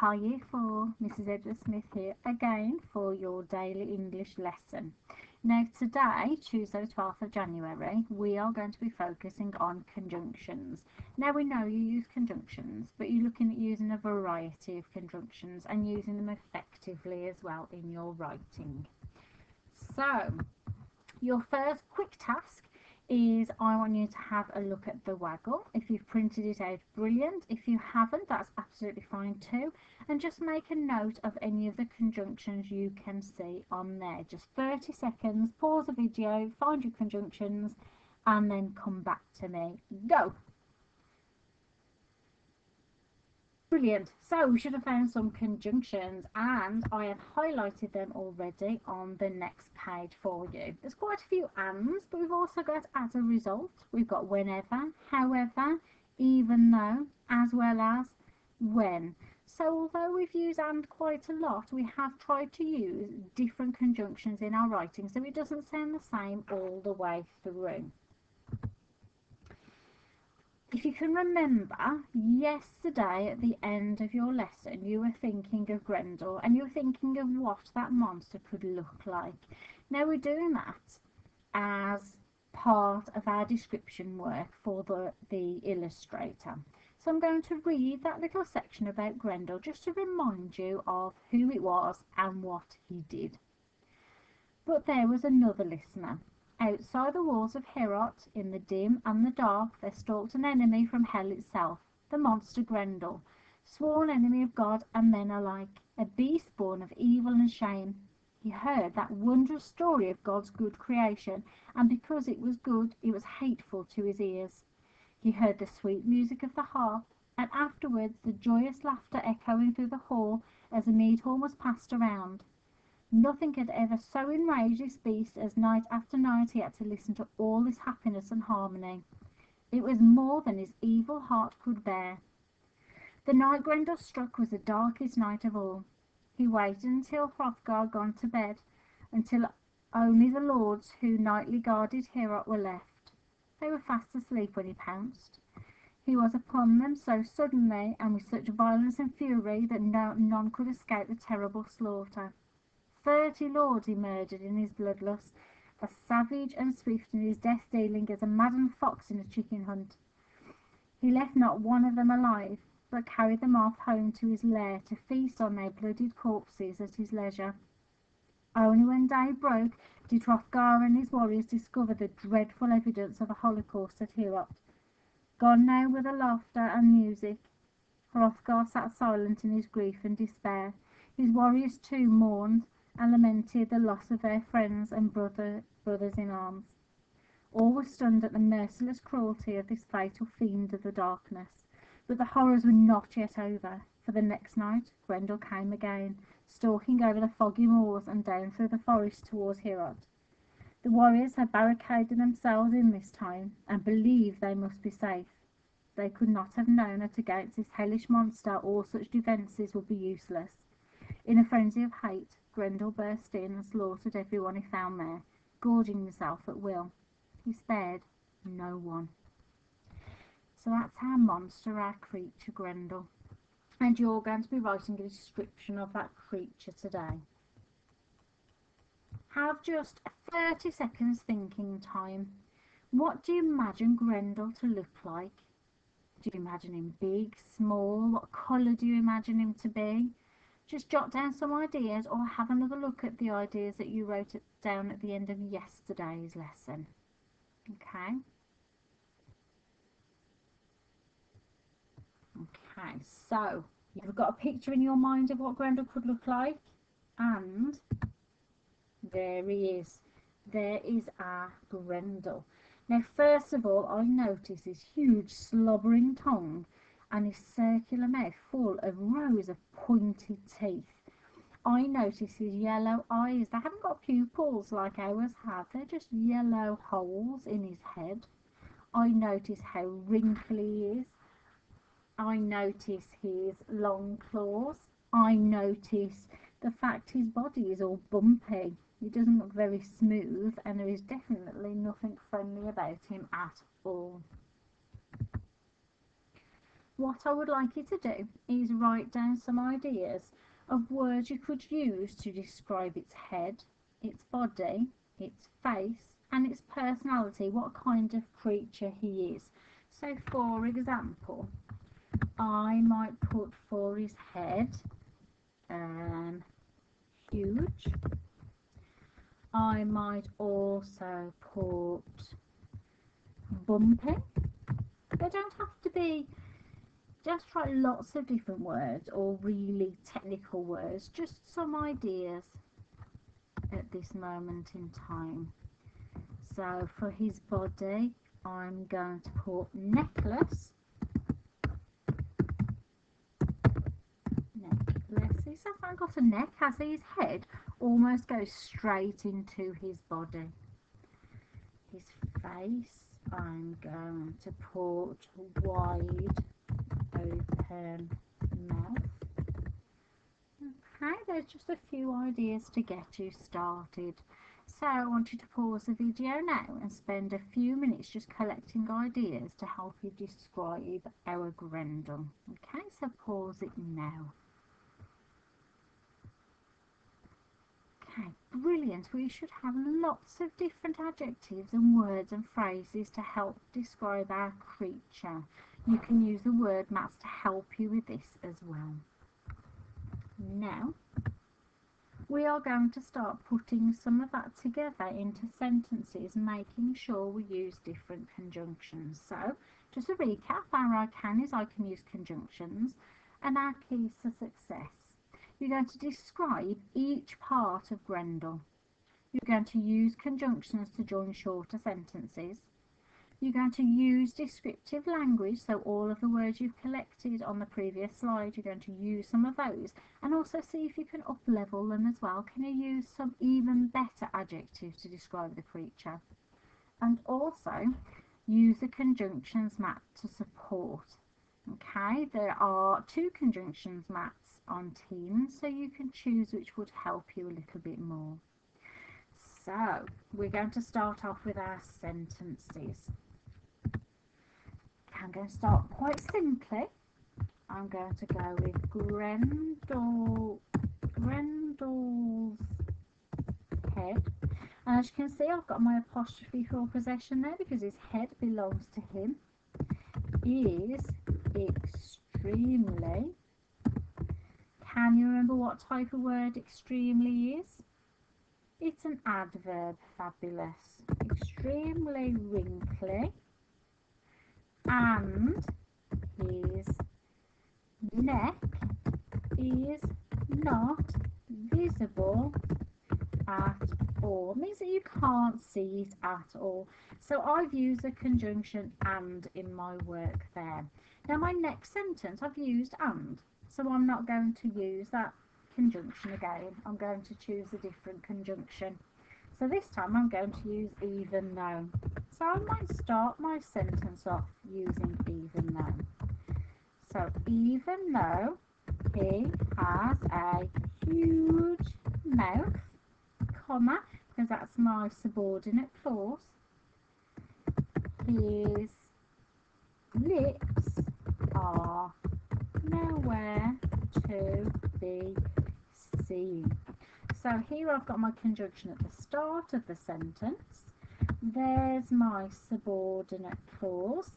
Hi Year 4, Mrs Edward Smith here again for your daily English lesson. Now today, Tuesday the 12th of January, we are going to be focusing on conjunctions. Now we know you use conjunctions, but you're looking at using a variety of conjunctions and using them effectively as well in your writing. So, your first quick task is I want you to have a look at the Waggle. If you've printed it out, brilliant. If you haven't, that's absolutely fine too. And just make a note of any of the conjunctions you can see on there. Just 30 seconds, pause the video, find your conjunctions, and then come back to me. Go! Brilliant. So we should have found some conjunctions, and I have highlighted them already on the next page for you. There's quite a few ands, but we've also got as a result. We've got whenever, however, even though, as well as, when. So although we've used and quite a lot, we have tried to use different conjunctions in our writing so it doesn't sound the same all the way through. If you can remember, yesterday at the end of your lesson you were thinking of Grendel and you were thinking of what that monster could look like. Now we're doing that as part of our description work for the illustrator. So I'm going to read that little section about Grendel just to remind you of who it was and what he did. But there was another listener. Outside the walls of Heorot, in the dim and the dark, there stalked an enemy from hell itself, the monster Grendel, sworn enemy of God and men alike, a beast born of evil and shame. He heard that wondrous story of God's good creation, and because it was good, it was hateful to his ears. He heard the sweet music of the harp, and afterwards the joyous laughter echoing through the hall as the mead horn was passed around. Nothing had ever so enraged this beast as night after night he had to listen to all this happiness and harmony. It was more than his evil heart could bear. The night Grendel struck was the darkest night of all. He waited until Hrothgar gone to bed, until only the lords who nightly guarded Heorot were left. They were fast asleep when he pounced. He was upon them so suddenly and with such violence and fury that none could escape the terrible slaughter. 30 lords he murdered in his bloodlust, as savage and swift in his death-dealing as a maddened fox in a chicken hunt. He left not one of them alive, but carried them off home to his lair to feast on their bloodied corpses at his leisure. Only when day broke did Hrothgar and his warriors discover the dreadful evidence of a holocaust at Heorot. Gone now were the laughter and music. Hrothgar sat silent in his grief and despair. His warriors too mourned and lamented the loss of their friends and brothers in arms. All were stunned at the merciless cruelty of this fatal fiend of the darkness. But the horrors were not yet over, for the next night Grendel came again, stalking over the foggy moors and down through the forest towards Heorot. The warriors had barricaded themselves in this time, and believed they must be safe. They could not have known that against this hellish monster all such defences would be useless. In a frenzy of hate, Grendel burst in and slaughtered everyone he found there, gorging himself at will. He spared no one. So that's our monster, our creature, Grendel. And you're going to be writing a description of that creature today. Have just 30 seconds thinking time. What do you imagine Grendel to look like? Do you imagine him big, small? What colour do you imagine him to be? Just jot down some ideas or have another look at the ideas that you wrote down at the end of yesterday's lesson. Okay? Okay, so you've got a picture in your mind of what Grendel could look like, and there he is. There is our Grendel. Now, first of all, I notice his huge slobbering tongue and his circular mouth full of rows of pointed teeth. I notice his yellow eyes. They haven't got pupils like ours have. They're just yellow holes in his head. I notice how wrinkly he is. I notice his long claws. I notice the fact his body is all bumpy. He doesn't look very smooth, and there is definitely nothing friendly about him at all. what I would like you to do is write down some ideas of words you could use to describe its head, its body, its face, and its personality, what kind of creature he is. So, for example, I might put for his head, huge. I might also put bumpy. They don't have to be, just write lots of different words or really technical words, just some ideas at this moment in time. So for his body, I'm going to put necklace. Necklace. He hasn't got a neck, has he? His head almost goes straight into his body. His face, I'm going to put wide open mouth. Okay, there's just a few ideas to get you started. So I want you to pause the video now and spend a few minutes just collecting ideas to help you describe our Grendel. Okay, so pause it now. Okay, brilliant. We should have lots of different adjectives and words and phrases to help describe our creature. You can use the word maps to help you with this as well. Now, we are going to start putting some of that together into sentences, making sure we use different conjunctions. So, just a recap, our I can is I can use conjunctions, and our keys to success. You're going to describe each part of Grendel. You're going to use conjunctions to join shorter sentences. You're going to use descriptive language, so all of the words you've collected on the previous slide, you're going to use some of those, and also see if you can up-level them as well. Can you use some even better adjectives to describe the creature? And also use the conjunctions map to support. Okay, there are 2 conjunctions maps on Teams, so you can choose which would help you a little bit more. So we're going to start off with our sentences. I'm going to start quite simply. I'm going to go with Grendel's head. And as you can see, I've got my apostrophe for possession there because his head belongs to him. Is extremely. Can you remember what type of word extremely is? It's an adverb. Fabulous. Extremely wrinkly. And his neck is not visible at all. It means that you can't see it at all. So I've used a conjunction and in my work there. Now my next sentence I've used and, so I'm not going to use that conjunction again. I'm going to choose a different conjunction. So this time I'm going to use even though. So I might start my sentence off using even though. So even though he has a huge mouth, comma, because that's my subordinate clause, his lips are nowhere to be seen. So here I've got my conjunction at the start of the sentence. There's my subordinate clause.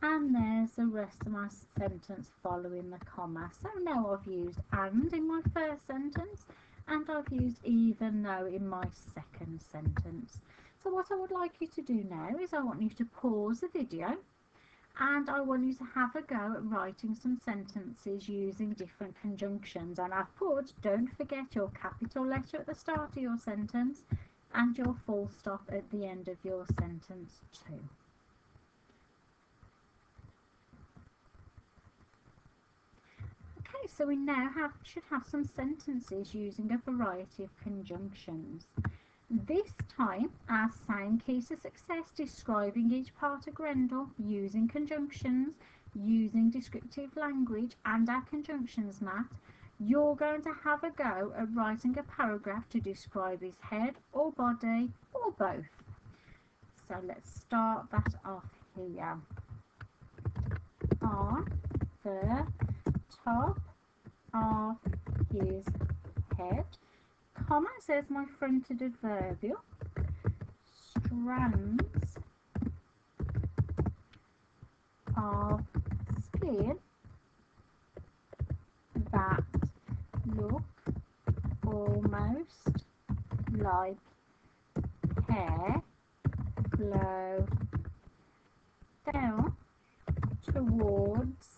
And there's the rest of my sentence following the comma. So now I've used and in my first sentence, and I've used even though in my second sentence. So what I would like you to do now is I want you to pause the video and I want you to have a go at writing some sentences using different conjunctions. And I've put, don't forget your capital letter at the start of your sentence and your full stop at the end of your sentence too. Okay, so we now should have some sentences using a variety of conjunctions. This time, our same keys to success, describing each part of Grendel using conjunctions, using descriptive language and our conjunctions mat. You're going to have a go at writing a paragraph to describe his head or body or both. So let's start that off here. on the top of his head. Comma says my fronted adverbial. Strands of skin that look almost like hair flow down towards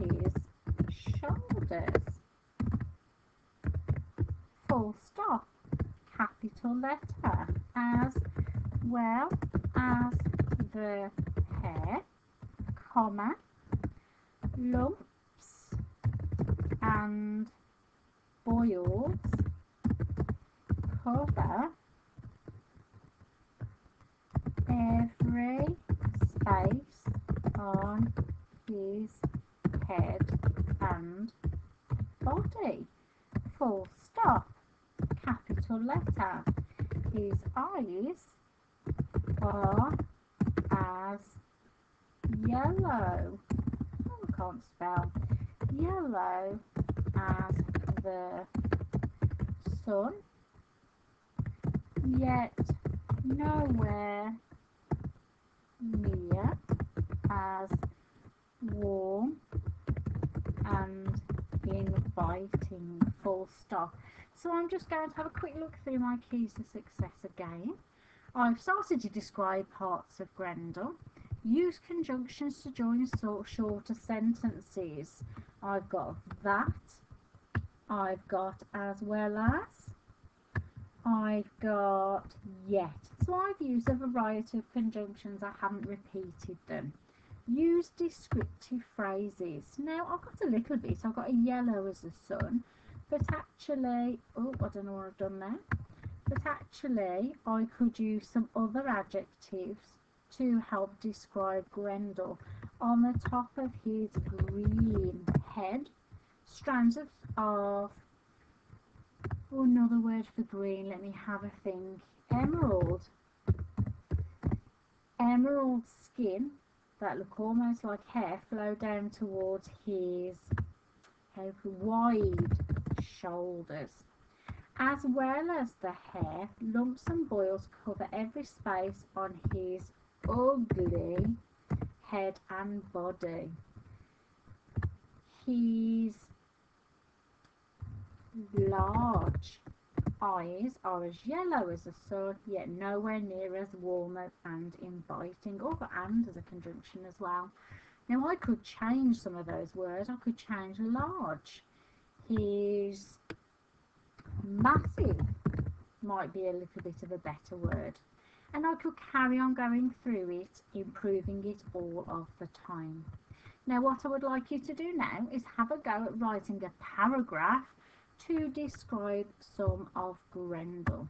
his shoulders. Full stop. Capital letter. As well as the hair, comma, lumps and boils cover every space on his head and body. Full stop. Capital letter. His eyes are as yellow, oh, I can't spell, yellow as the sun, yet nowhere near as warm and inviting. Full stop. So I'm just going to have a quick look through my keys to success again. I've started to describe parts of Grendel. Use conjunctions to join shorter sentences. I've got that. I've got as well as. I've got yet. So I've used a variety of conjunctions. I haven't repeated them. Use descriptive phrases. Now I've got a little bit. I've got a yellow as the sun, but actually, oh, I don't know what I've done there. But actually, I could use some other adjectives to help describe Grendel. On the top of his green head, strands of oh, another word for green, let me have a think. Emerald. Emerald skin that look almost like hair flow down towards his wide shoulders. As well as the hair, lumps and boils cover every space on his ugly head and body. His large eyes are as yellow as the sun, yet nowhere near as warm and inviting. Oh, and as a conjunction as well. Now I could change some of those words. I could change large. His massive might be a little bit of a better word. And I could carry on going through it, improving it all of the time. Now what I would like you to do now is have a go at writing a paragraph to describe some of Grendel.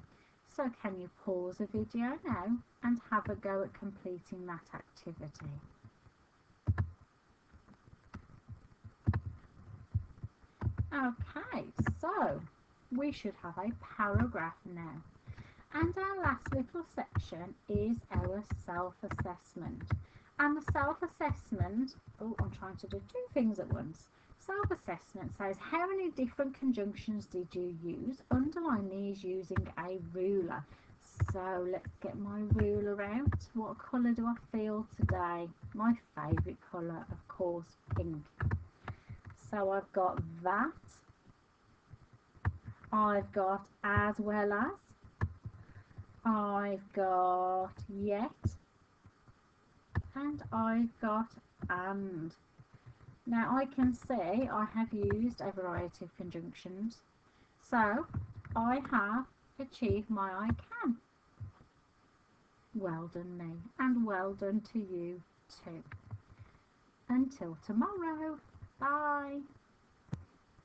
So can you pause the video now and have a go at completing that activity? Okay, so we should have a paragraph now. And our last little section is our self-assessment. And the self-assessment, oh, I'm trying to do two things at once. Self-assessment says, how many different conjunctions did you use? Underline these using a ruler. So let's get my ruler out. What colour do I feel today? My favourite colour, of course, pink. So I've got that. I've got as well as. I've got yet. And I've got and. Now I can see I have used a variety of conjunctions. So I have achieved my I can. Well done me, and well done to you too. Until tomorrow. Bye.